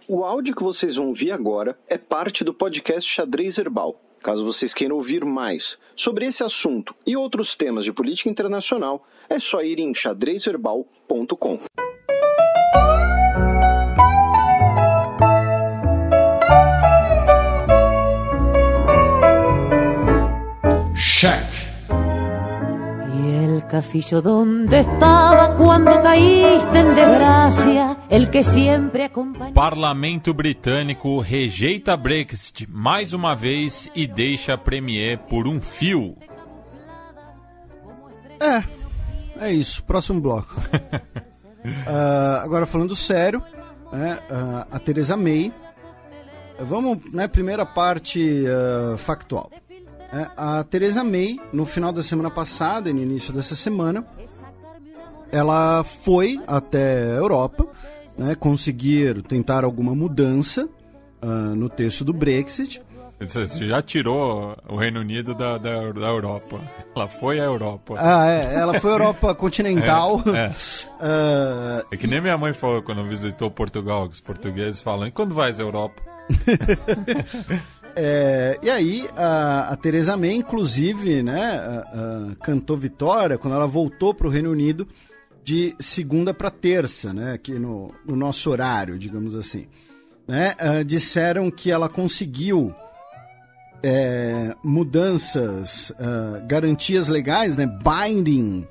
O áudio que vocês vão ouvir agora é parte do podcast Xadrez Herbal. Caso vocês queiram ouvir mais sobre esse assunto e outros temas de política internacional, é só ir em xadrezverbal.com. Check. El cafillo donde estaba cuando caíste en desgracia, el que siempre acompaña. Parlamento britânico rejeita Brexit mais uma vez e deixa a Premier por um fio. É isso. Próximo bloco. Agora falando sério, né, a Theresa May. Vamos, né, primeira parte factual. A Theresa May, no final da semana passada e no início dessa semana, ela foi até a Europa, né, conseguir tentar alguma mudança no texto do Brexit. Você já tirou o Reino Unido da Europa. Ela foi à Europa. Ela foi à Europa continental. É que nem minha mãe falou quando visitou Portugal, que os portugueses falam, e quando vais à Europa? E aí a Theresa May, inclusive, né, cantou vitória quando ela voltou para o Reino Unido de segunda para terça, né, aqui no nosso horário, digamos assim. Né, disseram que ela conseguiu mudanças, garantias legais, né, binding,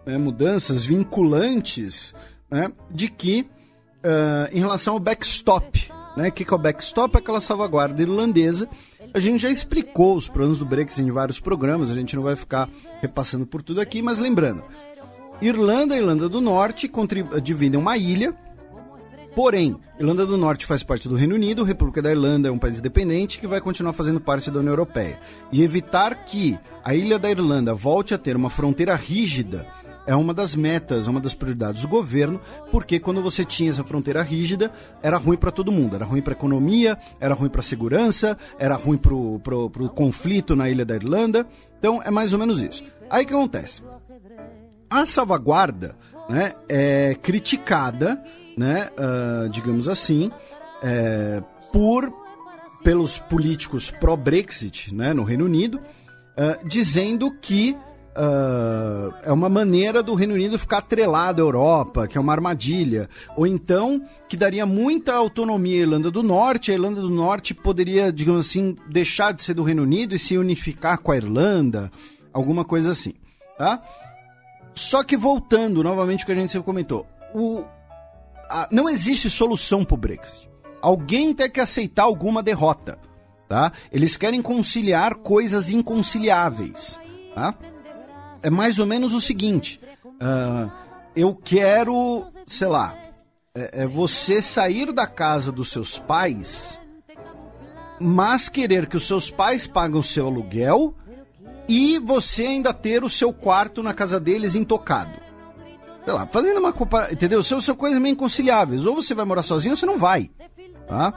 né, mudanças vinculantes, né, de que em relação ao backstop, né, que é o backstop? É aquela salvaguarda irlandesa. A gente já explicou os planos do Brexit em vários programas, a gente não vai ficar repassando por tudo aqui, mas lembrando, Irlanda e Irlanda do Norte dividem uma ilha, porém, Irlanda do Norte faz parte do Reino Unido, República da Irlanda é um país independente que vai continuar fazendo parte da União Europeia. E evitar que a ilha da Irlanda volte a ter uma fronteira rígida é uma das metas, uma das prioridades do governo, porque quando você tinha essa fronteira rígida, era ruim para todo mundo. Era ruim para a economia, era ruim para a segurança, era ruim para o conflito na ilha da Irlanda. Então, é mais ou menos isso. Aí o que acontece? A salvaguarda, né, é criticada, né, digamos assim, pelos políticos pró-Brexit, né, no Reino Unido, dizendo que é uma maneira do Reino Unido ficar atrelado à Europa, que é uma armadilha, ou então que daria muita autonomia à Irlanda do Norte. A Irlanda do Norte poderia, digamos assim, deixar de ser do Reino Unido e se unificar com a Irlanda, alguma coisa assim, tá? Só que voltando novamente ao que a gente sempre comentou, não existe solução para o Brexit. Alguém tem que aceitar alguma derrota, tá? Eles querem conciliar coisas inconciliáveis, tá? É mais ou menos o seguinte, eu quero, sei lá, você sair da casa dos seus pais, mas querer que os seus pais paguem o seu aluguel e você ainda ter o seu quarto na casa deles intocado. Sei lá, fazendo uma comparação, entendeu? São coisas meio inconciliáveis. Ou você vai morar sozinho ou você não vai, tá?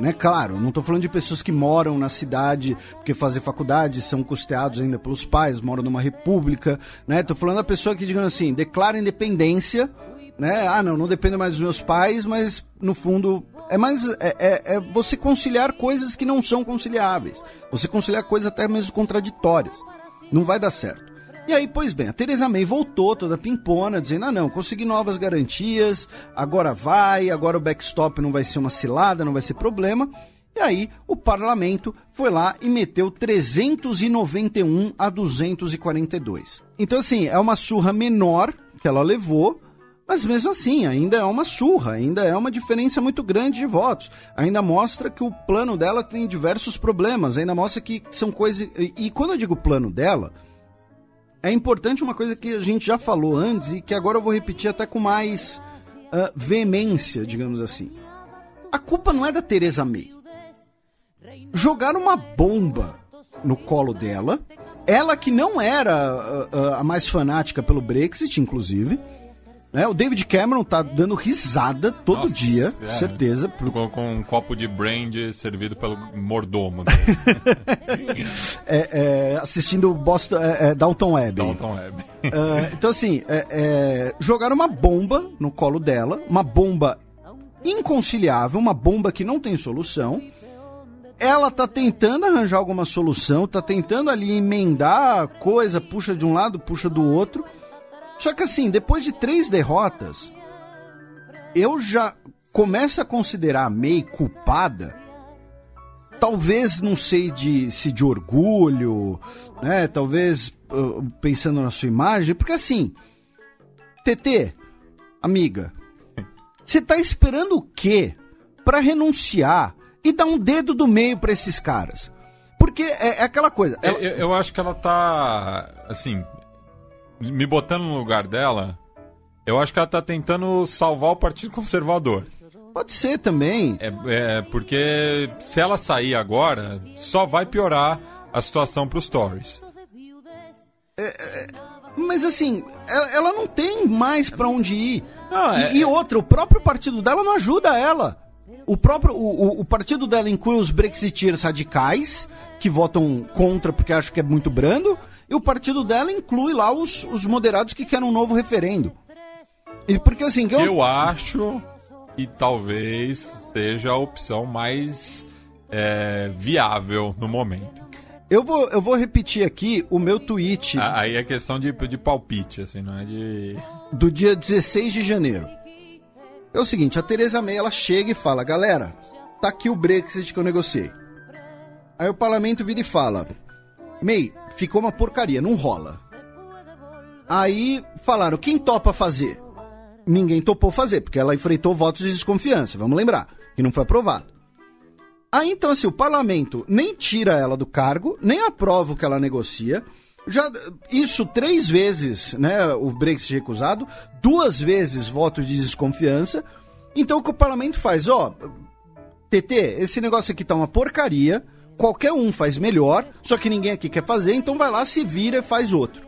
Né, claro, não estou falando de pessoas que moram na cidade porque fazer faculdade, são custeados ainda pelos pais, moram numa república, né? Estou falando da pessoa que, digamos assim, declara independência, né? Não dependo mais dos meus pais, mas no fundo é você conciliar coisas que não são conciliáveis, você conciliar coisas até mesmo contraditórias, não vai dar certo. E aí, pois bem, a Theresa May voltou toda pimpona, dizendo, não, consegui novas garantias, agora o backstop não vai ser uma cilada, não vai ser problema. E aí, o parlamento foi lá e meteu 391 a 242. Então, assim, é uma surra menor que ela levou, mas mesmo assim, ainda é uma surra, ainda é uma diferença muito grande de votos. Ainda mostra que o plano dela tem diversos problemas, ainda mostra que são coisas... E quando eu digo plano dela... É importante uma coisa que a gente já falou antes e que agora eu vou repetir até com mais veemência, digamos assim. A culpa não é da Theresa May. Jogaram uma bomba no colo dela, ela que não era a mais fanática pelo Brexit, inclusive, né? O David Cameron tá dando risada todo dia, certeza. Com um copo de brandy servido pelo mordomo. Assistindo Downton Abbey. Então, assim, jogaram uma bomba no colo dela, uma bomba inconciliável, uma bomba que não tem solução. Ela tá tentando arranjar alguma solução, tá tentando ali emendar a coisa, puxa de um lado, puxa do outro. Só que assim, depois de 3 derrotas, eu já começo a considerar a May culpada. Talvez, não sei se de orgulho, né? Talvez pensando na sua imagem, porque assim, TT, amiga, você tá esperando o quê pra renunciar e dar um dedo do meio pra esses caras? Porque é aquela coisa... Eu acho que ela tá, assim, me botando no lugar dela, eu acho que ela tá tentando salvar o Partido Conservador. Pode ser também. Porque se ela sair agora, só vai piorar a situação pros Tories. Mas assim, ela não tem mais pra onde ir. Não, e outra, o próprio partido dela não ajuda ela. O partido dela inclui os brexiteers radicais, que votam contra porque acham que é muito brando, e o partido dela inclui lá os moderados que querem um novo referendo. E porque assim... Eu acho que talvez seja a opção mais viável no momento. Eu vou repetir aqui o meu tweet. Aí é questão de palpite, assim, não é de... Do dia 16 de janeiro. É o seguinte, a Theresa May, ela chega e fala, galera, tá aqui o Brexit que eu negociei. Aí o parlamento vira e fala, May, ficou uma porcaria, não rola. Aí falaram, quem topa fazer? Ninguém topou fazer, porque ela enfrentou votos de desconfiança, vamos lembrar, que não foi aprovado. Aí então assim, o parlamento nem tira ela do cargo, nem aprova o que ela negocia. Já isso 3 vezes, né, o Brexit recusado, 2 vezes voto de desconfiança. Então o que o parlamento faz? TT, esse negócio aqui tá uma porcaria, qualquer um faz melhor, só que ninguém aqui quer fazer, então vai lá, se vira e faz outro.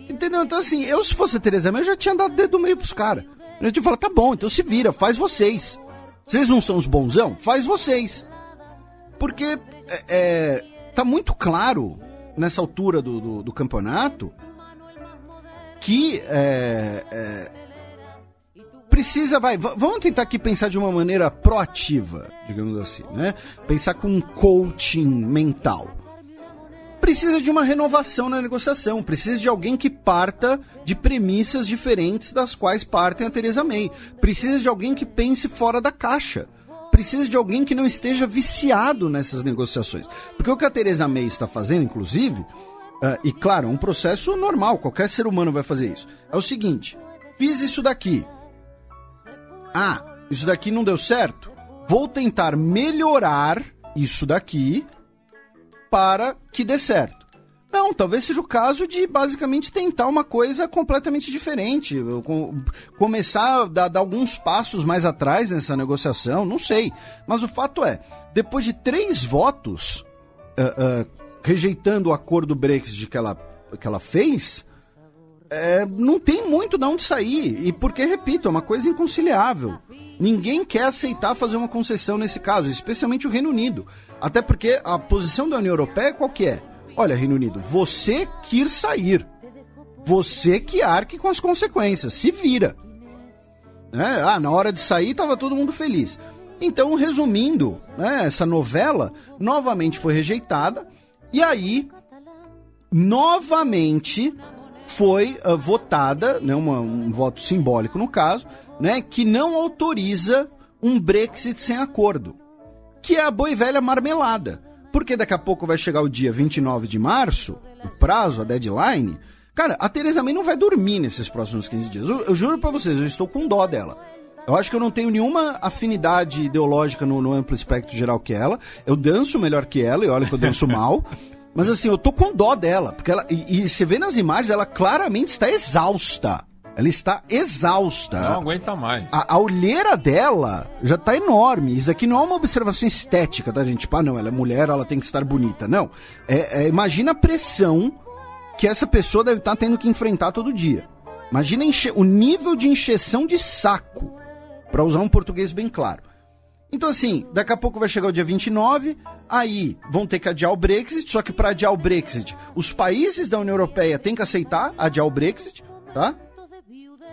Entendeu? Então assim, se fosse a Theresa May, eu já tinha dado o dedo do meio pros caras. Eu tinha falado, tá bom, então se vira, faz vocês. Vocês não são os bonzão? Faz vocês. Porque tá muito claro nessa altura do campeonato que precisa, vamos tentar aqui pensar de uma maneira proativa, digamos assim, né? Pensar com um coaching mental. Precisa de uma renovação na negociação, precisa de alguém que parta de premissas diferentes das quais partem a Theresa May. Precisa de alguém que pense fora da caixa. Precisa de alguém que não esteja viciado nessas negociações. Porque o que a Theresa May está fazendo, inclusive, e claro, é um processo normal, qualquer ser humano vai fazer isso. É o seguinte, fiz isso daqui. Isso daqui não deu certo? Vou tentar melhorar isso daqui para que dê certo. Não, talvez seja o caso de basicamente tentar uma coisa completamente diferente, começar a dar alguns passos mais atrás nessa negociação, não sei. Mas o fato é, depois de 3 votos rejeitando o acordo do Brexit que ela fez, não tem muito de onde sair. E porque, repito, é uma coisa inconciliável. Ninguém quer aceitar fazer uma concessão nesse caso, especialmente o Reino Unido. Até porque a posição da União Europeia qual que é? Olha, Reino Unido, você quis sair. Você que arque com as consequências. Se vira. Na hora de sair estava todo mundo feliz. Então, resumindo, essa novela novamente foi rejeitada. E aí, novamente foi votada, né, um voto simbólico no caso, né, que não autoriza um Brexit sem acordo. Que é a boa e velha marmelada. Porque daqui a pouco vai chegar o dia 29 de março, o prazo, a deadline. Cara, a Theresa May não vai dormir nesses próximos 15 dias. Eu juro pra vocês, eu estou com dó dela. Eu acho que eu não tenho nenhuma afinidade ideológica no amplo espectro geral que ela. Eu danço melhor que ela, e olha que eu danço mal. Mas assim, eu tô com dó dela. Porque ela, e você vê nas imagens, ela claramente está exausta. Ela está exausta. Não aguenta mais. A olheira dela já tá enorme. Isso aqui não é uma observação estética, tá, gente? Tipo, não, ela é mulher, ela tem que estar bonita. Não. Imagina a pressão que essa pessoa deve estar tendo que enfrentar todo dia. Imagina o nível de encheção de saco, para usar um português bem claro. Então, assim, daqui a pouco vai chegar o dia 29, aí vão ter que adiar o Brexit, só que para adiar o Brexit, os países da União Europeia têm que aceitar adiar o Brexit, tá?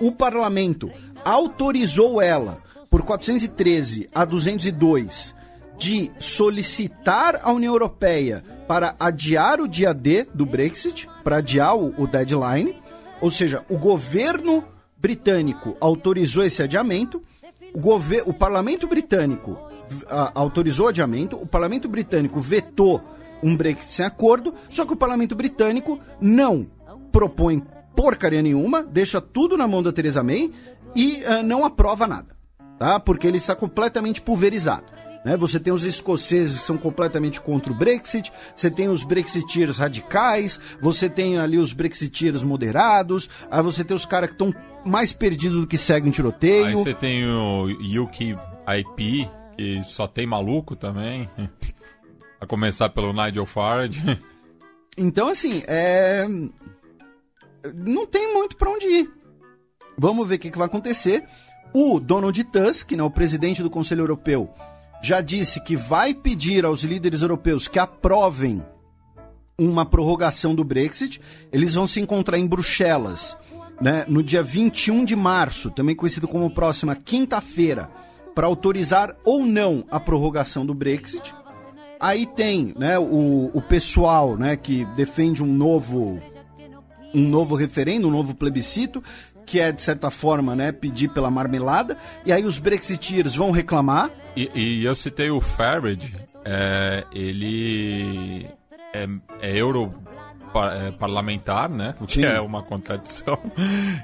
O parlamento autorizou ela, por 413 a 202 de solicitar à União Europeia para adiar o dia D do Brexit, para adiar o deadline, ou seja, o governo britânico autorizou esse adiamento, o parlamento britânico autorizou o adiamento, o parlamento britânico vetou um Brexit sem acordo, só que o parlamento britânico não propõe porcaria nenhuma, deixa tudo na mão da Theresa May e não aprova nada, tá? Porque ele está completamente pulverizado. Né? Você tem os escoceses que são completamente contra o Brexit, você tem os brexiteers radicais, você tem ali os brexiteers moderados, aí você tem os caras que estão mais perdidos do que cego em tiroteio. Aí você tem o UKIP, que só tem maluco também, a começar pelo Nigel Farage. Então, assim, não tem muito para onde ir. Vamos ver o que vai acontecer. O Donald Tusk, né, o presidente do Conselho Europeu, já disse que vai pedir aos líderes europeus que aprovem uma prorrogação do Brexit. Eles vão se encontrar em Bruxelas, né, no dia 21 de março, também conhecido como próxima quinta-feira, para autorizar ou não a prorrogação do Brexit. Aí tem, né, o pessoal, né, que defende um novo referendo, um novo plebiscito, que é, de certa forma, né, pedir pela marmelada, e aí os brexiteers vão reclamar. E eu citei o Farage, ele é europarlamentar, né, o que Sim. é uma contradição,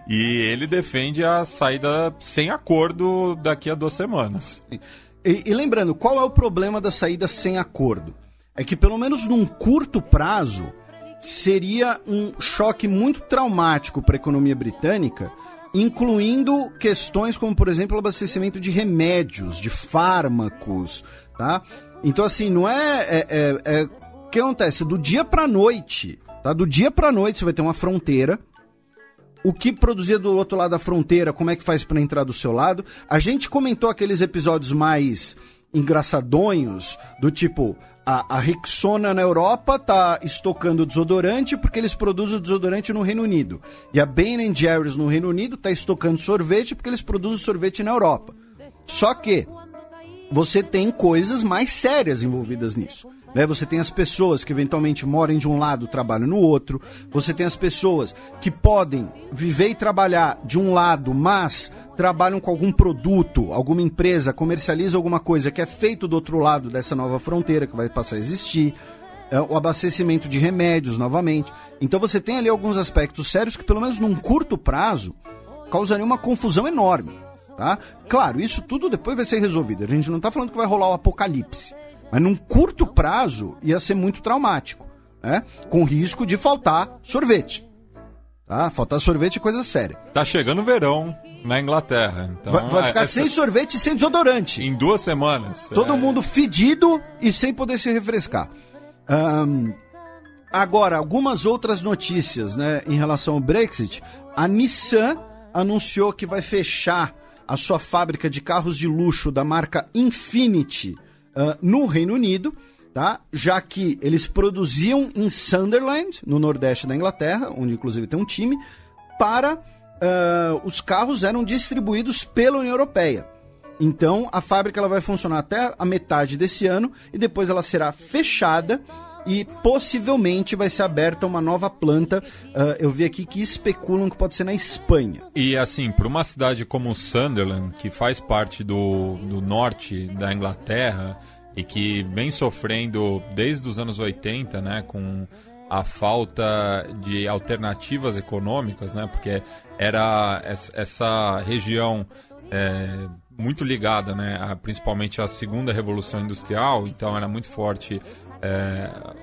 e ele defende a saída sem acordo daqui a 2 semanas. E lembrando, qual é o problema da saída sem acordo? É que, pelo menos num curto prazo, seria um choque muito traumático para a economia britânica, incluindo questões como, por exemplo, o abastecimento de remédios, de fármacos, tá? Então, assim, não o que acontece? Do dia para a noite, tá? Do dia para a noite você vai ter uma fronteira. O que produzia do outro lado da fronteira, como é que faz para entrar do seu lado? A gente comentou aqueles episódios mais engraçadonhos, do tipo, a Rexona na Europa tá estocando desodorante porque eles produzem o desodorante no Reino Unido. E a Ben & Jerry's no Reino Unido tá estocando sorvete porque eles produzem sorvete na Europa. Só que você tem coisas mais sérias envolvidas nisso. Né? Você tem as pessoas que eventualmente moram de um lado e trabalham no outro. Você tem as pessoas que podem viver e trabalhar de um lado, mas trabalham com algum produto, alguma empresa comercializa alguma coisa que é feito do outro lado dessa nova fronteira que vai passar a existir. O abastecimento de remédios novamente. Então você tem ali alguns aspectos sérios que, pelo menos num curto prazo, causariam uma confusão enorme. Tá? Claro, isso tudo depois vai ser resolvido. A gente não está falando que vai rolar o apocalipse. Mas num curto prazo ia ser muito traumático, né? Com risco de faltar sorvete. Tá? Faltar sorvete é coisa séria. Tá chegando o verão na Inglaterra. Então vai ficar sem sorvete e sem desodorante. Em 2 semanas. Todo mundo fedido e sem poder se refrescar. Agora, algumas outras notícias, né, em relação ao Brexit. A Nissan anunciou que vai fechar a sua fábrica de carros de luxo da marca Infiniti no Reino Unido, tá? Já que eles produziam em Sunderland, no nordeste da Inglaterra, onde inclusive tem um time, para os carros eram distribuídos pela União Europeia. Então a fábrica ela vai funcionar até a metade desse ano e depois ela será fechada e possivelmente vai ser aberta uma nova planta. Eu vi aqui que especulam que pode ser na Espanha. E assim, para uma cidade como Sunderland, que faz parte do norte da Inglaterra e que vem sofrendo desde os anos 80, né, com a falta de alternativas econômicas, né, porque era essa região muito ligada, né, principalmente à segunda revolução industrial, então era muito forte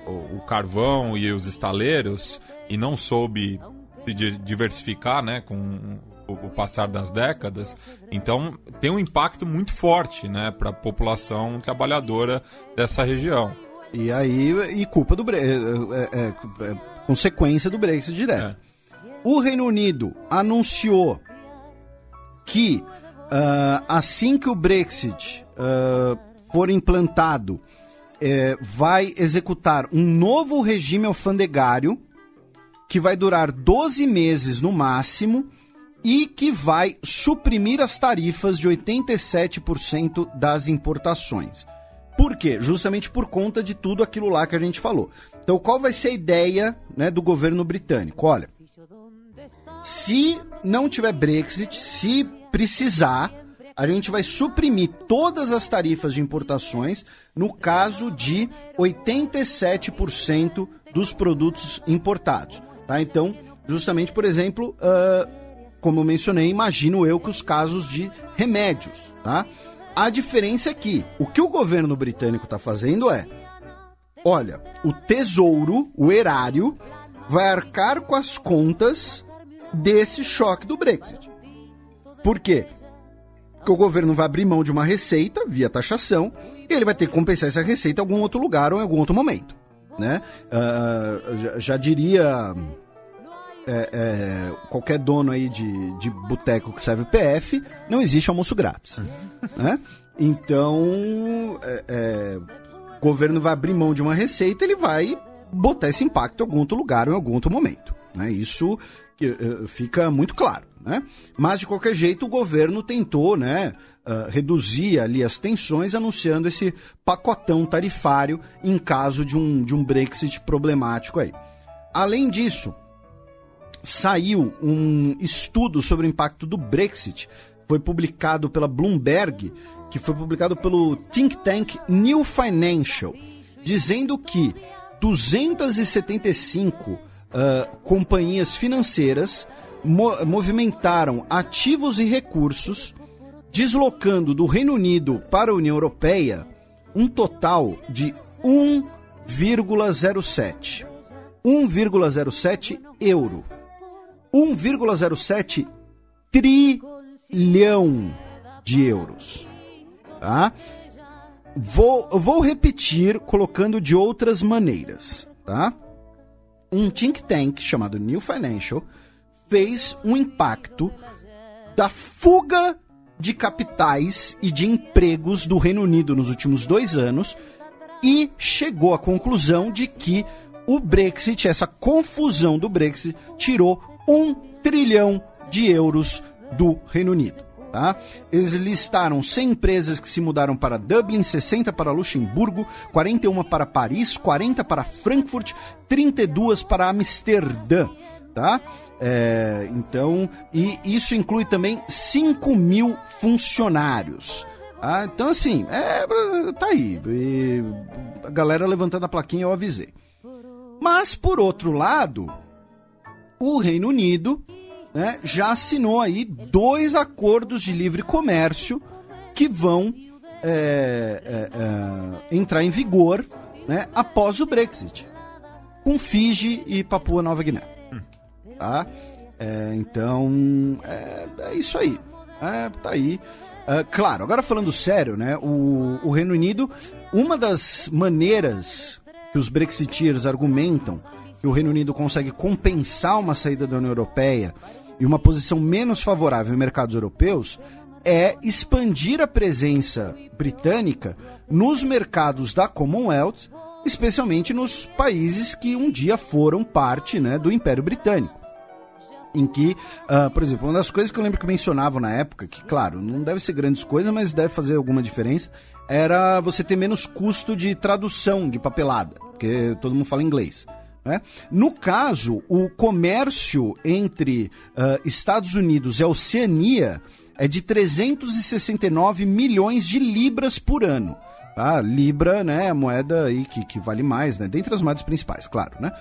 o carvão e os estaleiros, e não soube se diversificar, né, com o passar das décadas. Então tem um impacto muito forte, né, para a população trabalhadora dessa região. E aí, culpa do consequência do Brexit direto. O Reino Unido anunciou que assim que o Brexit for implantado, vai executar um novo regime alfandegário que vai durar 12 meses no máximo e que vai suprimir as tarifas de 87% das importações. Por quê? Justamente por conta de tudo aquilo lá que a gente falou. Então, qual vai ser a ideia, né, do governo britânico? Olha, se não tiver Brexit, se precisar, a gente vai suprimir todas as tarifas de importações no caso de 87% dos produtos importados. Tá? Então, justamente, por exemplo, como eu mencionei, imagino eu que os casos de remédios. Tá? A diferença é que o que o governo britânico está fazendo é, olha, o tesouro, o erário, vai arcar com as contas desse choque do Brexit. Por quê? Porque o governo vai abrir mão de uma receita via taxação e ele vai ter que compensar essa receita em algum outro lugar ou em algum outro momento. Né? Já diria qualquer dono aí de boteco que serve PF, não existe almoço grátis. Né? Então, o governo vai abrir mão de uma receita, ele vai botar esse impacto em algum outro lugar ou em algum outro momento. Né? Isso fica muito claro. Né? Mas, de qualquer jeito, o governo tentou, né, reduzir ali as tensões, anunciando esse pacotão tarifário em caso de um Brexit problemático aí. Além disso, saiu um estudo sobre o impacto do Brexit, foi publicado pela Bloomberg, que foi publicado pelo think tank New Financial, dizendo que 275 companhias financeiras movimentaram ativos e recursos, deslocando do Reino Unido para a União Europeia um total de 1,07 euro. 1,07 trilhão de euros. Tá? Vou repetir colocando de outras maneiras. Tá? Um think tank chamado New Financial fez um impacto da fuga de capitais e de empregos do Reino Unido nos últimos 2 anos e chegou à conclusão de que o Brexit, essa confusão do Brexit, tirou 1 trilhão de euros do Reino Unido. Tá? Eles listaram 100 empresas que se mudaram para Dublin, 60 para Luxemburgo, 41 para Paris, 40 para Frankfurt, 32 para Amsterdã. Tá? Então, e isso inclui também 5 mil funcionários. Tá? Então, assim, tá aí. E a galera levantando a plaquinha, eu avisei. Mas, por outro lado, o Reino Unido, né, já assinou aí 2 acordos de livre comércio que vão entrar em vigor, né, após o Brexit, com Fiji e Papua Nova Guiné. Tá? Então, é isso aí. Tá aí. Claro, agora falando sério, né, o Reino Unido, uma das maneiras que os brexiteers argumentam que o Reino Unido consegue compensar uma saída da União Europeia e uma posição menos favorável em mercados europeus é expandir a presença britânica nos mercados da Commonwealth, especialmente nos países que um dia foram parte, né, do Império Britânico. Em que, por exemplo, uma das coisas que eu lembro que mencionavam na época, que claro, não deve ser grandes coisas, mas deve fazer alguma diferença, era você ter menos custo de tradução de papelada, porque todo mundo fala inglês. Né? No caso, o comércio entre Estados Unidos e a Oceania é de 369 milhões de libras por ano. Tá? Libra, né, é a moeda aí que vale mais, né? Dentre as moedas principais, claro. Né?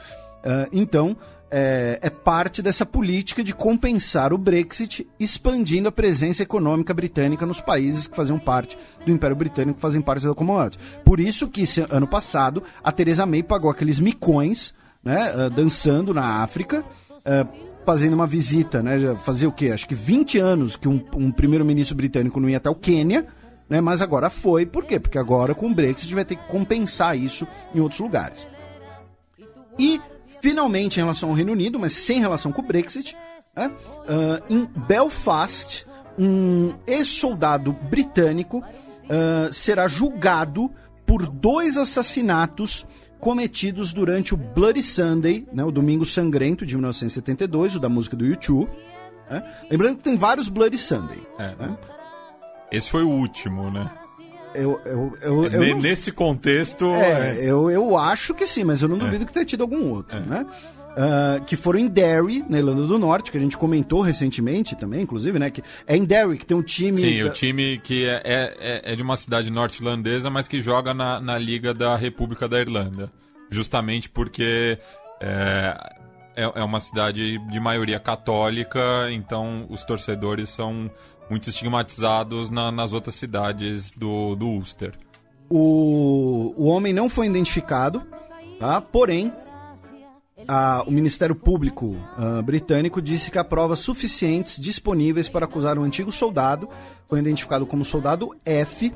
Então, é parte dessa política de compensar o Brexit, expandindo a presença econômica britânica nos países que faziam parte do Império Britânico, que fazem parte da Commonwealth. Por isso que, ano passado, a Theresa May pagou aqueles micões, né, dançando na África, fazendo uma visita, né, fazia o quê? Acho que 20 anos que um primeiro-ministro britânico não ia até o Quênia, né, mas agora foi. Por quê? Porque agora, com o Brexit, vai ter que compensar isso em outros lugares. E, finalmente, em relação ao Reino Unido, mas sem relação com o Brexit, né, em Belfast, um ex-soldado britânico será julgado por 2 assassinatos cometidos durante o Bloody Sunday, né, o Domingo Sangrento de 1972, o da música do U2, Né? Lembrando que tem vários Bloody Sunday. Né? Esse foi o último, né? Nesse contexto... Eu acho que sim, mas eu não duvido que tenha tido algum outro, né? Que foram em Derry, na Irlanda do Norte, que a gente comentou recentemente também, inclusive, né? Que é em Derry que tem um time... Sim, o time que é de uma cidade norte-irlandesa, mas que joga na Liga da República da Irlanda. Justamente porque é uma cidade de maioria católica, então os torcedores são muito estigmatizados nas outras cidades do Ulster. O homem não foi identificado, tá? Porém... o Ministério Público britânico disse que há provas suficientes disponíveis para acusar um antigo soldado, foi identificado como soldado F,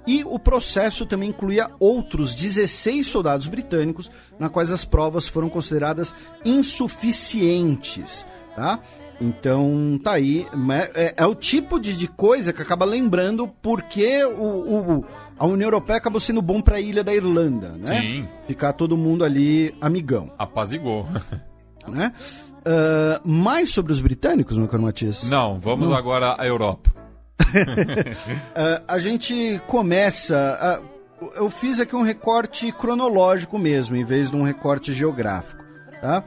e o processo também incluía outros 16 soldados britânicos, na quais as provas foram consideradas insuficientes, tá? Então, tá aí, é o tipo de coisa que acaba lembrando porque a União Europeia acabou sendo bom para a ilha da Irlanda, né? Sim. Ficar todo mundo ali amigão. Apazigou. Né? Mais sobre os britânicos, meu caro Matias? Não, vamos agora à Europa. A gente começa... eu fiz aqui um recorte cronológico mesmo, em vez de um recorte geográfico, tá?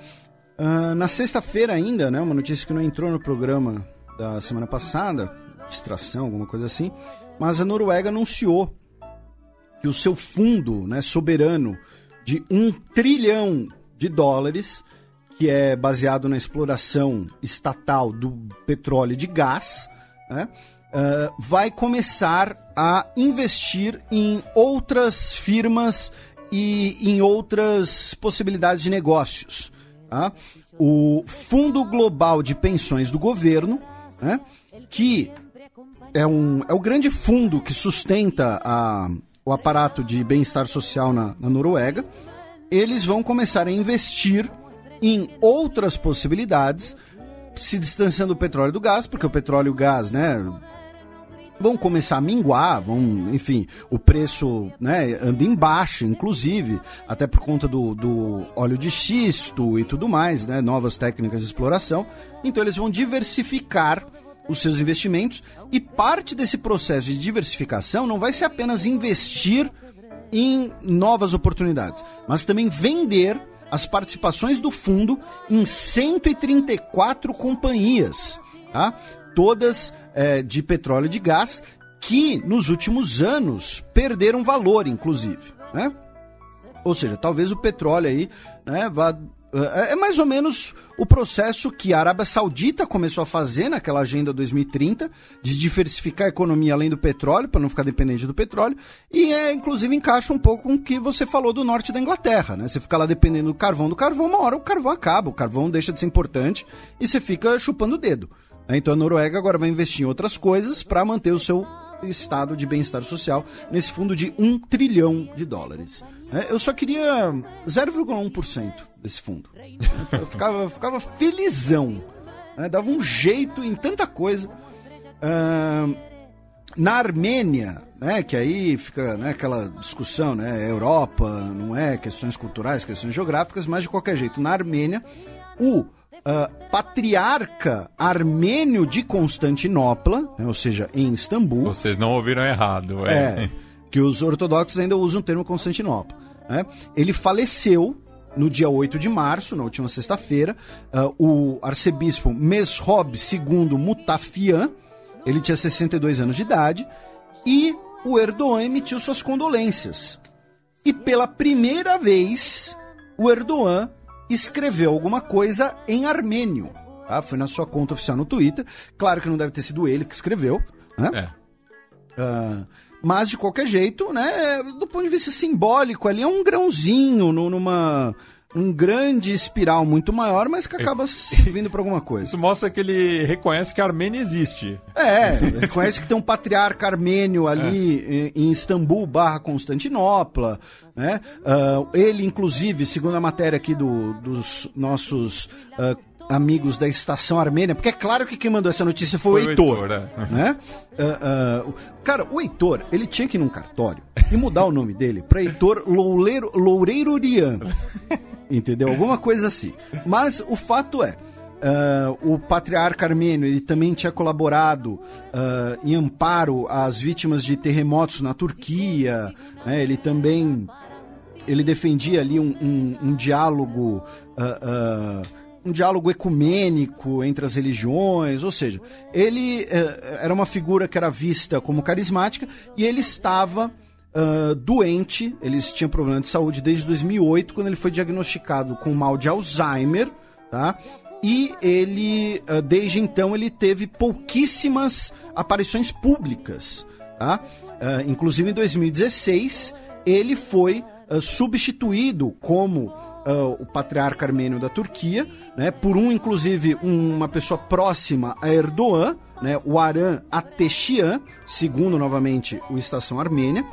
Na sexta-feira ainda, né, uma notícia que não entrou no programa da semana passada, distração, alguma coisa assim, mas a Noruega anunciou que o seu fundo, né, soberano de $1 trilhão, que é baseado na exploração estatal do petróleo e de gás, né, vai começar a investir em outras firmas e em outras possibilidades de negócios. Tá? O Fundo Global de Pensões do Governo, né, que é o grande fundo que sustenta o aparato de bem-estar social na Noruega, eles vão começar a investir em outras possibilidades, se distanciando do petróleo e do gás, porque o petróleo e o gás, né, vão começar a minguar, enfim, o preço, né, anda em baixa, inclusive, até por conta do óleo de xisto e tudo mais, né, novas técnicas de exploração. Então eles vão diversificar os seus investimentos, e parte desse processo de diversificação não vai ser apenas investir em novas oportunidades, mas também vender as participações do fundo em 134 companhias, tá? Todas de petróleo e de gás, que nos últimos anos perderam valor, inclusive, né? Ou seja, talvez o petróleo aí, né, vá... É mais ou menos o processo que a Arábia Saudita começou a fazer naquela Agenda 2030, de diversificar a economia além do petróleo, para não ficar dependente do petróleo, e inclusive encaixa um pouco com o que você falou do norte da Inglaterra, né? Você fica lá dependendo do carvão, uma hora o carvão acaba, o carvão deixa de ser importante e você fica chupando o dedo. Então a Noruega agora vai investir em outras coisas para manter o seu estado de bem-estar social nesse fundo de $1 trilhão. Eu só queria 0,1% desse fundo. Eu ficava felizão, né? Dava um jeito em tanta coisa. Na Armênia, né, que aí fica, né, aquela discussão, né, Europa, não é, questões culturais, questões geográficas, mas de qualquer jeito, na Armênia, o patriarca armênio de Constantinopla, né, ou seja, em Istambul... Vocês não ouviram errado. Que os ortodoxos ainda usam o termo Constantinopla. Né? Ele faleceu no dia 8 de março, na última sexta-feira. O arcebispo Mesrob II Mutafian, ele tinha 62 anos de idade, e o Erdogan emitiu suas condolências. E pela primeira vez, o Erdogan escreveu alguma coisa em armênio. Tá? Foi na sua conta oficial no Twitter. Claro que não deve ter sido ele que escreveu, né? Mas, de qualquer jeito, né, do ponto de vista simbólico, ali é um grãozinho um grande espiral muito maior, mas que acaba servindo para alguma coisa. Isso mostra que ele reconhece que a Armênia existe. Reconhece que tem um patriarca armênio ali em Istambul / Constantinopla, né? Ele, inclusive, segundo a matéria aqui dos nossos... amigos da Estação Armênia, porque é claro que quem mandou essa notícia foi o Heitor, né? Cara, o Heitor, ele tinha que ir num cartório e mudar o nome dele para Heitor Loureiro Urian, entendeu? Alguma coisa assim. Mas o fato é, O patriarca armênio ele também tinha colaborado em amparo às vítimas de terremotos na Turquia, né? Ele defendia ali um diálogo ecumênico entre as religiões, ou seja, ele era uma figura que era vista como carismática e ele estava doente, ele tinha problema de saúde desde 2008, quando ele foi diagnosticado com mal de Alzheimer, tá? E ele, desde então, ele teve pouquíssimas aparições públicas, tá? Inclusive em 2016, ele foi substituído como o patriarca armênio da Turquia, né, por inclusive uma pessoa próxima a Erdogan, né, o Aram Ateşian, segundo novamente o Estação Armênia.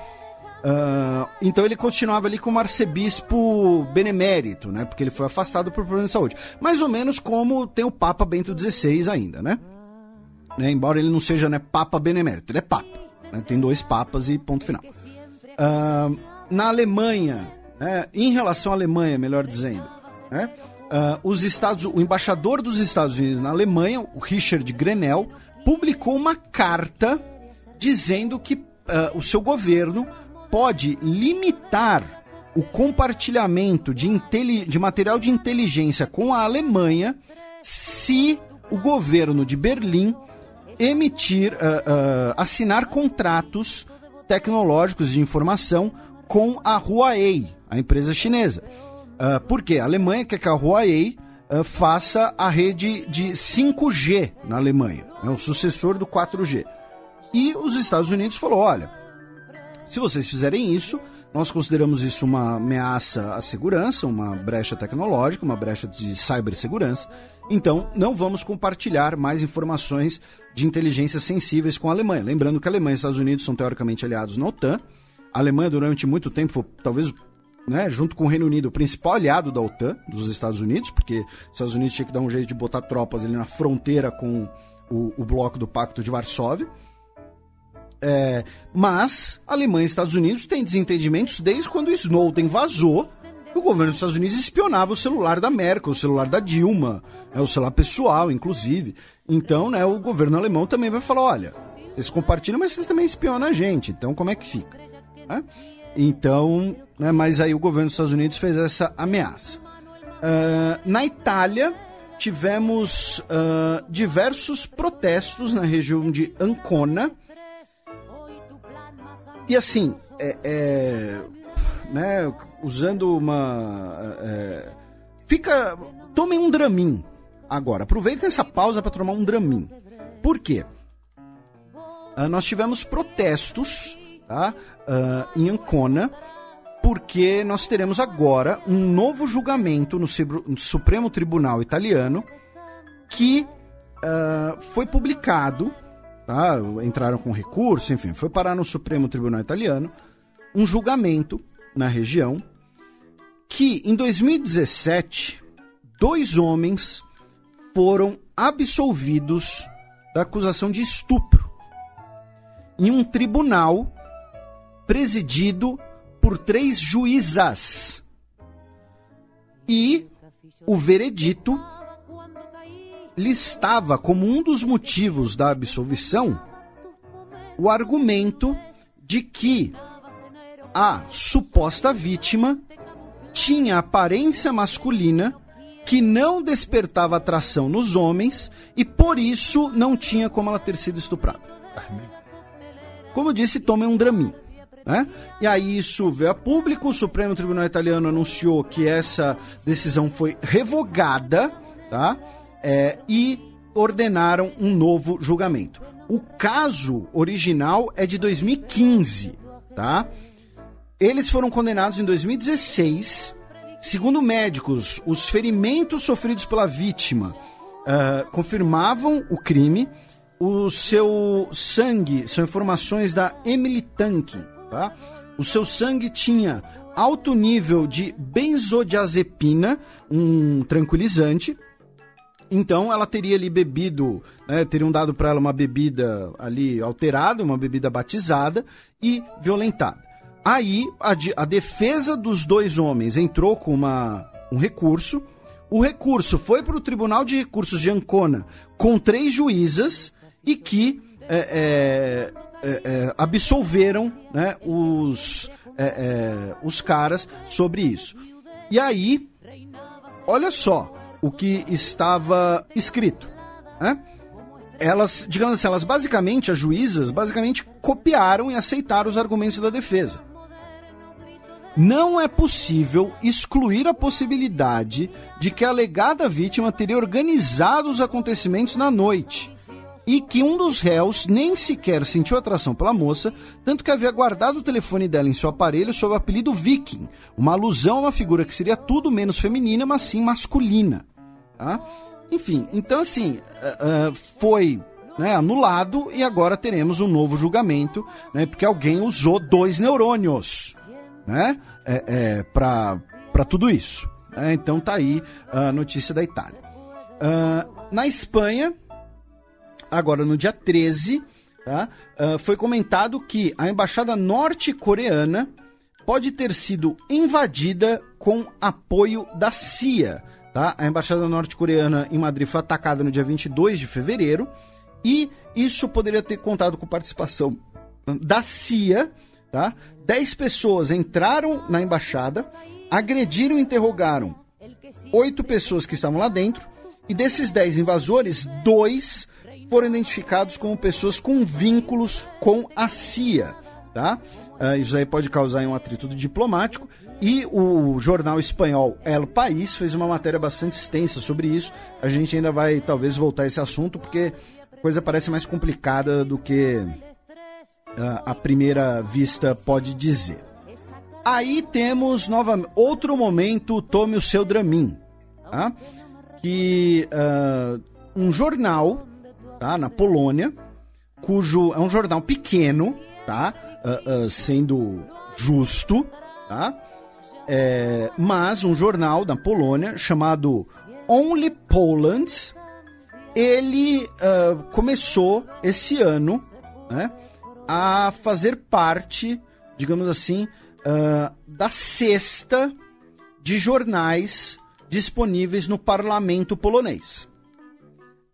Então ele continuava ali como arcebispo benemérito, né, porque ele foi afastado por problema de saúde. Mais ou menos como tem o Papa Bento XVI ainda, né? Embora ele não seja, né, Papa benemérito, ele é Papa, né, tem 2 papas e ponto final. Na Alemanha, em relação à Alemanha, melhor dizendo, né, o embaixador dos Estados Unidos na Alemanha, o Richard Grenell, publicou uma carta dizendo que o seu governo pode limitar o compartilhamento de material de inteligência com a Alemanha se o governo de Berlim assinar contratos tecnológicos de informação com a Huawei, a empresa chinesa. Por quê? A Alemanha quer que a Huawei faça a rede de 5G na Alemanha, o sucessor do 4G. E os Estados Unidos falou, olha, se vocês fizerem isso, nós consideramos isso uma ameaça à segurança, uma brecha tecnológica, uma brecha de cibersegurança, então não vamos compartilhar mais informações de inteligência sensíveis com a Alemanha. Lembrando que a Alemanha e os Estados Unidos são teoricamente aliados na OTAN. A Alemanha durante muito tempo foi, talvez, né, junto com o Reino Unido, o principal aliado da OTAN, dos Estados Unidos, porque os Estados Unidos tinha que dar um jeito de botar tropas ali na fronteira com o bloco do Pacto de Varsóvia. Mas a Alemanha e os Estados Unidos têm desentendimentos desde quando o Snowden vazou que o governo dos Estados Unidos espionava o celular da Merkel, o celular da Dilma, o celular pessoal, inclusive. Então, né, o governo alemão também vai falar, olha, vocês compartilham, mas vocês também espionam a gente, então como é que fica? Então, né, mas aí o governo dos Estados Unidos fez essa ameaça. Na Itália, tivemos diversos protestos na região de Ancona. E assim, né, usando tomem um Dramin agora. Aproveitem essa pausa para tomar um Dramin. Por quê? Nós tivemos protestos, tá, em Ancona, porque nós teremos agora um novo julgamento no Supremo Tribunal Italiano que foi publicado, tá, entraram com recurso, enfim, foi parar no Supremo Tribunal Italiano, um julgamento na região que, em 2017, 2 homens foram absolvidos da acusação de estupro em um tribunal presidido por 3 juízas. E o veredito listava como um dos motivos da absolvição o argumento de que a suposta vítima tinha aparência masculina que não despertava atração nos homens e por isso não tinha como ela ter sido estuprada. Como eu disse, tomem um Dramin, né? E aí isso veio a público, o Supremo Tribunal Italiano anunciou que essa decisão foi revogada, tá? E ordenaram um novo julgamento. O caso original é de 2015, tá? Eles foram condenados em 2016. Segundo médicos, os ferimentos sofridos pela vítima confirmavam o crime. O seu sangue, são informações da Emily Tankin, tá? O seu sangue tinha alto nível de benzodiazepina, um tranquilizante. Então ela teria ali bebido, né, teriam dado para ela uma bebida ali alterada, uma bebida batizada e violentada. Aí a defesa dos 2 homens entrou com um recurso, o recurso foi para o Tribunal de Recursos de Ancona com 3 juízas e que absolveram, né, os caras sobre isso. E aí, olha só o que estava escrito, né? Elas, digamos assim, as juízas basicamente copiaram e aceitaram os argumentos da defesa. Não é possível excluir a possibilidade de que a alegada vítima teria organizado os acontecimentos na noite e que um dos réus nem sequer sentiu atração pela moça, tanto que havia guardado o telefone dela em seu aparelho sob o apelido Viking, uma alusão a uma figura que seria tudo menos feminina, mas sim masculina. Tá? Enfim, então assim, foi, né, anulado e agora teremos um novo julgamento, né, porque alguém usou 2 neurônios, né, para tudo isso. Então tá aí a notícia da Itália. Na Espanha, agora no dia 13, tá, foi comentado que a embaixada norte-coreana pode ter sido invadida com apoio da CIA. Tá? A embaixada norte-coreana em Madrid foi atacada no dia 22 de fevereiro e isso poderia ter contado com participação da CIA. Tá? 10 pessoas entraram na embaixada, agrediram e interrogaram 8 pessoas que estavam lá dentro e desses 10 invasores, 2 foram identificados como pessoas com vínculos com a CIA. Tá? Isso aí pode causar um atrito diplomático. E o jornal espanhol El País fez uma matéria bastante extensa sobre isso. A gente ainda vai talvez voltar a esse assunto, porque a coisa parece mais complicada do que a primeira vista pode dizer. Aí temos novamente outro momento, tome o seu Dramin. Tá? Que um jornal, tá, na Polônia, cujo é um jornal pequeno, tá, sendo justo, tá? Mas um jornal da Polônia chamado Only Poland, ele começou esse ano, né, a fazer parte, digamos assim, da cesta de jornais disponíveis no parlamento polonês.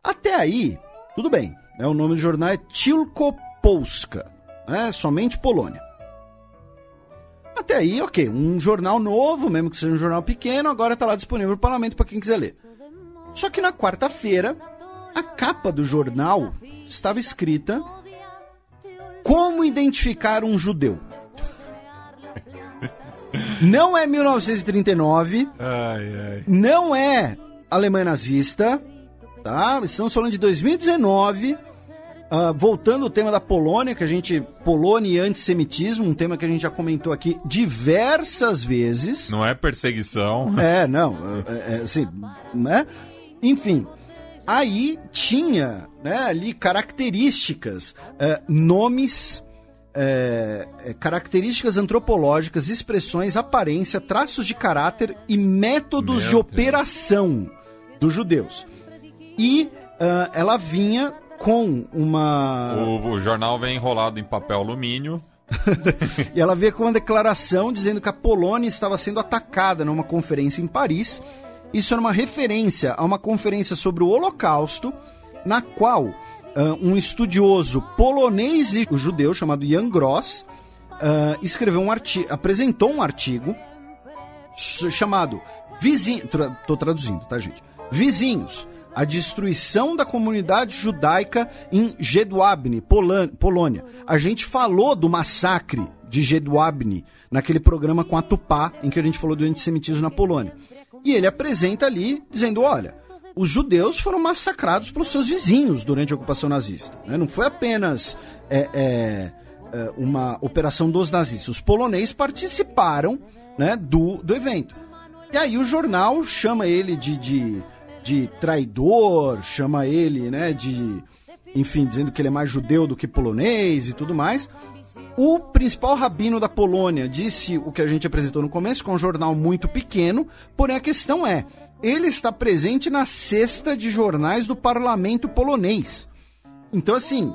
Até aí, tudo bem, né? O nome do jornal é Tylko Polska, né? Somente Polônia. Até aí, ok, um jornal novo, mesmo que seja um jornal pequeno, agora está lá disponível no parlamento para quem quiser ler. Só que na quarta-feira, a capa do jornal estava escrita: como identificar um judeu. Não é 1939, não é Alemanha nazista, tá? Estamos falando de 2019, voltando ao tema da Polônia, Polônia e antissemitismo, um tema que a gente já comentou aqui diversas vezes. Não é perseguição. Assim, né? Enfim, aí tinha, né, ali características, nomes, características antropológicas, expressões, aparência, traços de caráter e métodos de operação dos judeus. E ela vinha com uma... O jornal vem enrolado em papel alumínio. E ela veio com uma declaração dizendo que a Polônia estava sendo atacada numa conferência em Paris. Isso era uma referência a uma conferência sobre o Holocausto, na qual um estudioso polonês e judeu chamado Jan Gross apresentou um artigo chamado Estou traduzindo, tá, gente? Vizinhos, a destruição da comunidade judaica em Jedwabne, Polônia. A gente falou do massacre de Jedwabne naquele programa com a Tupá, em que a gente falou do antissemitismo na Polônia. E ele apresenta ali, dizendo, olha, os judeus foram massacrados pelos seus vizinhos durante a ocupação nazista. Né? Não foi apenas uma operação dos nazistas. Os poloneses participaram, né, do evento. E aí o jornal chama ele de traidor, chama ele, né, enfim, dizendo que ele é mais judeu do que polonês e tudo mais. O principal rabino da Polônia disse o que a gente apresentou no começo, que é um jornal muito pequeno, porém a questão é, ele está presente na cesta de jornais do parlamento polonês. Então, assim,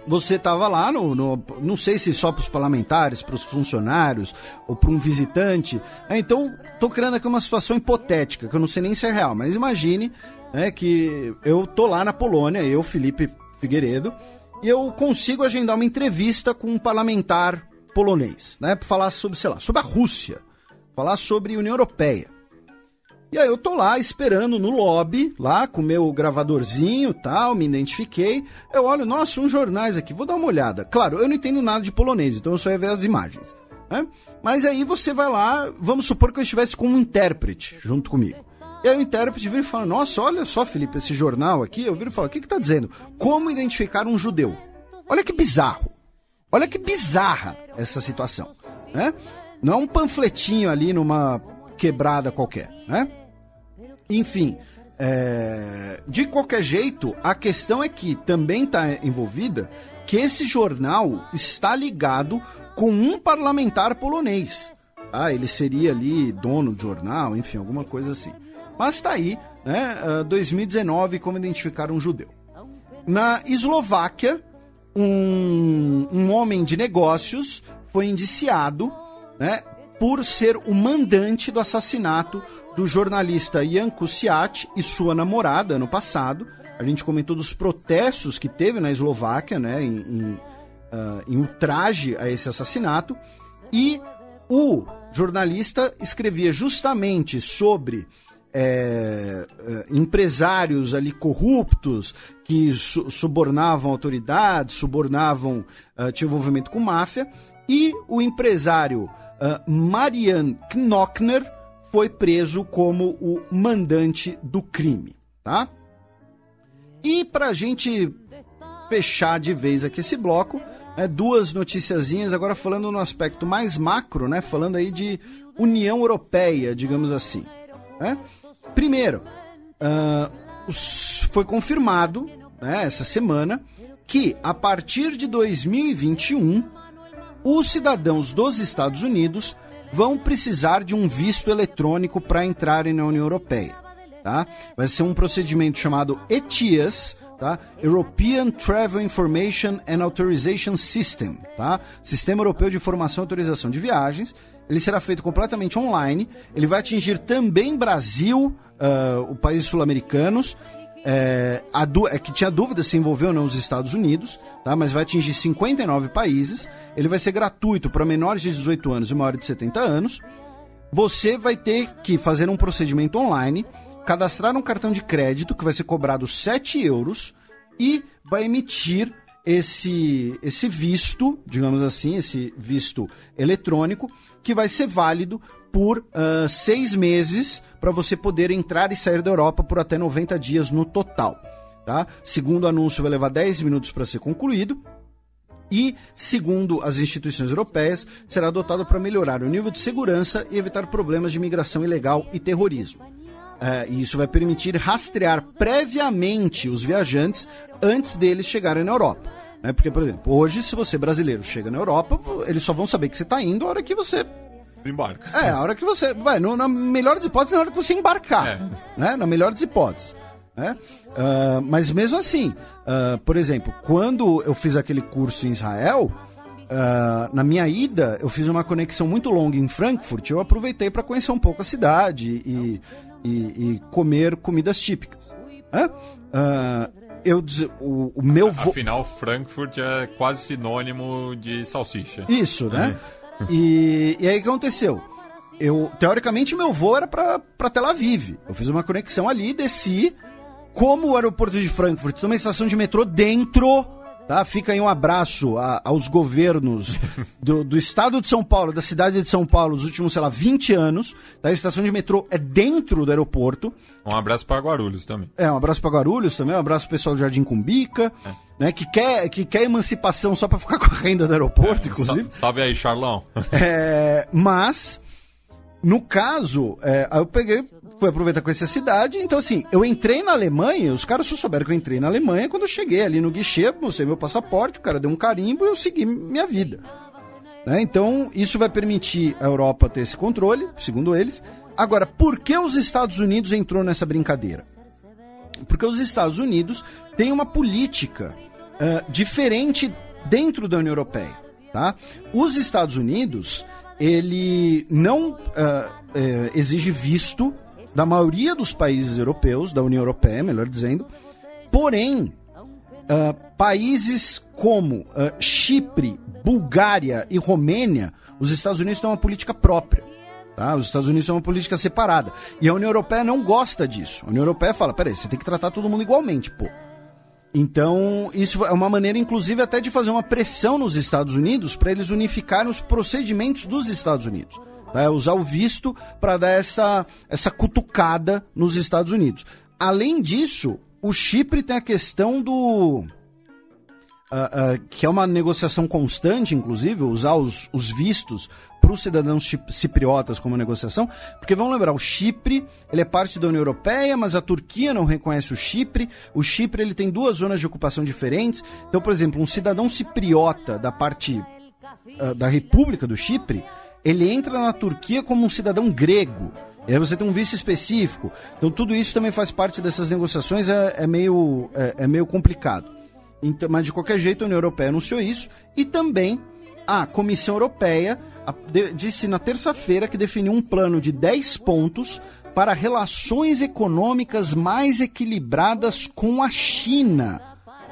você estava lá, não sei se só para os parlamentares, para os funcionários ou para um visitante. Então, estou criando aqui uma situação hipotética, que eu não sei nem se é real, mas imagine, né, que eu tô lá na Polônia, eu, Felipe Figueiredo, e eu consigo agendar uma entrevista com um parlamentar polonês, né, para falar sobre, sei lá, sobre a Rússia, falar sobre a União Europeia. E aí eu tô lá esperando no lobby, lá com o meu gravadorzinho e tal, me identifiquei. Eu olho, nossa, uns jornais aqui, vou dar uma olhada. Claro, eu não entendo nada de polonês, então eu só ia ver as imagens, né? Mas aí você vai lá, vamos supor que eu estivesse com um intérprete junto comigo. E aí o intérprete vira e fala, nossa, olha só, Felipe, esse jornal aqui. Eu viro e falo, o que tá dizendo? Como identificar um judeu? Olha que bizarro. Olha que bizarra essa situação, né? Não é um panfletinho ali numa quebrada qualquer, né? Enfim, de qualquer jeito, a questão é que também está envolvida que esse jornal está ligado com um parlamentar polonês. Ele seria ali dono do jornal, enfim, alguma coisa assim. Mas está aí, né? 2019, como identificar um judeu. Na Eslováquia, um homem de negócios foi indiciado, né, por ser o mandante do assassinato do jornalista Jan Kuciak e sua namorada ano passado. A gente comentou dos protestos que teve na Eslováquia, né, em ultraje a esse assassinato. E o jornalista escrevia justamente sobre empresários ali corruptos que subornavam autoridades, tinham envolvimento com máfia. E o empresário Marian Knockner foi preso como o mandante do crime, tá? E pra gente fechar de vez aqui esse bloco, duas noticiazinhas, agora falando no aspecto mais macro, né? Falando aí de União Europeia, digamos assim, né? Primeiro, foi confirmado, né, essa semana que a partir de 2021 os cidadãos dos Estados Unidos vão precisar de um visto eletrônico para entrarem na União Europeia, tá? Vai ser um procedimento chamado ETIAS, tá? European Travel Information and Authorization System, tá? Sistema Europeu de Informação e Autorização de Viagens. Ele será feito completamente online. Ele vai atingir também Brasil, os países sul-americanos. Que tinha dúvida se envolveu ou não os Estados Unidos, tá? Mas vai atingir 59 países. Ele vai ser gratuito para menores de 18 anos e maiores de 70 anos. Você vai ter que fazer um procedimento online, cadastrar um cartão de crédito que vai ser cobrado 7 euros e vai emitir esse visto, digamos assim, esse visto eletrônico, que vai ser válido por 6 meses para você poder entrar e sair da Europa por até 90 dias no total, tá? Segundo o anúncio, vai levar 10 minutos para ser concluído e, segundo as instituições europeias, será adotado para melhorar o nível de segurança e evitar problemas de imigração ilegal e terrorismo. E isso vai permitir rastrear previamente os viajantes antes deles chegarem na Europa, né? Porque, por exemplo, hoje, se você brasileiro chega na Europa, eles só vão saber que você está indo a hora que você embarca. A hora que você vai, na melhor das hipóteses, na hora que você embarcar, né? Na melhor das hipóteses, né? Mas mesmo assim, por exemplo, quando eu fiz aquele curso em Israel, na minha ida, eu fiz uma conexão muito longa em Frankfurt. Eu aproveitei para conhecer um pouco a cidade e comer comidas típicas, né? O meu Afinal, Frankfurt é quase sinônimo de salsicha. Isso, né? E aí o que aconteceu? Teoricamente, meu voo era para Tel Aviv. Eu fiz uma conexão ali, desci. Como o aeroporto de Frankfurt tem uma estação de metrô dentro, tá? Fica aí um abraço aos governos do estado de São Paulo, da cidade de São Paulo, nos últimos, 20 anos. Tá? A estação de metrô é dentro do aeroporto. Um abraço para Guarulhos também. Um abraço para Guarulhos também, um abraço pro pessoal do Jardim Cumbica, né? Que quer emancipação só para ficar com a renda do aeroporto, inclusive. Salve aí, Charlão. Mas, no caso, aí eu fui aproveitar com essa cidade. Então, assim, eu entrei na Alemanha, os caras só souberam que eu entrei na Alemanha quando eu cheguei ali no guichê, mostrei meu passaporte, o cara deu um carimbo e eu segui minha vida, né? Então, isso vai permitir a Europa ter esse controle, segundo eles. Agora, por que os Estados Unidos entrou nessa brincadeira? Porque os Estados Unidos têm uma política diferente dentro da União Europeia, tá? Os Estados Unidos, ele não exige visto da maioria dos países europeus, da União Europeia, melhor dizendo, porém, países como Chipre, Bulgária e Romênia, os Estados Unidos têm uma política própria. Tá? Os Estados Unidos têm uma política separada. E a União Europeia não gosta disso. A União Europeia fala, peraí, você tem que tratar todo mundo igualmente, pô. Então, isso é uma maneira, inclusive, até de fazer uma pressão nos Estados Unidos para eles unificarem os procedimentos dos Estados Unidos. Tá? Usar o visto para dar essa cutucada nos Estados Unidos. Além disso, o Chipre tem a questão do... que é uma negociação constante, inclusive, usar os vistos para os cidadãos cipriotas como negociação, porque vamos lembrar, o Chipre ele é parte da União Europeia, mas a Turquia não reconhece o Chipre ele tem 2 zonas de ocupação diferentes. Então, por exemplo, um cidadão cipriota da parte da República do Chipre, ele entra na Turquia como um cidadão grego. E aí você tem um visto específico. Então tudo isso também faz parte dessas negociações, é meio complicado. Então, mas de qualquer jeito a União Europeia anunciou isso. E também a Comissão Europeia disse na terça-feira que definiu um plano de 10 pontos para relações econômicas mais equilibradas com a China,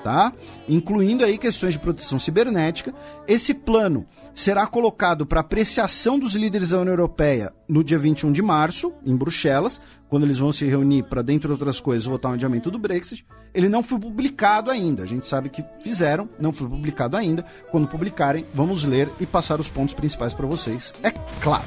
tá? Incluindo aí questões de proteção cibernética. Esse plano será colocado para apreciação dos líderes da União Europeia no dia 21 de março, em Bruxelas, quando eles vão se reunir para, dentre outras coisas, votar um adiamento do Brexit. Ele não foi publicado ainda, a gente sabe que fizeram, não foi publicado ainda. Quando publicarem, vamos ler e passar os pontos principais para vocês, é claro.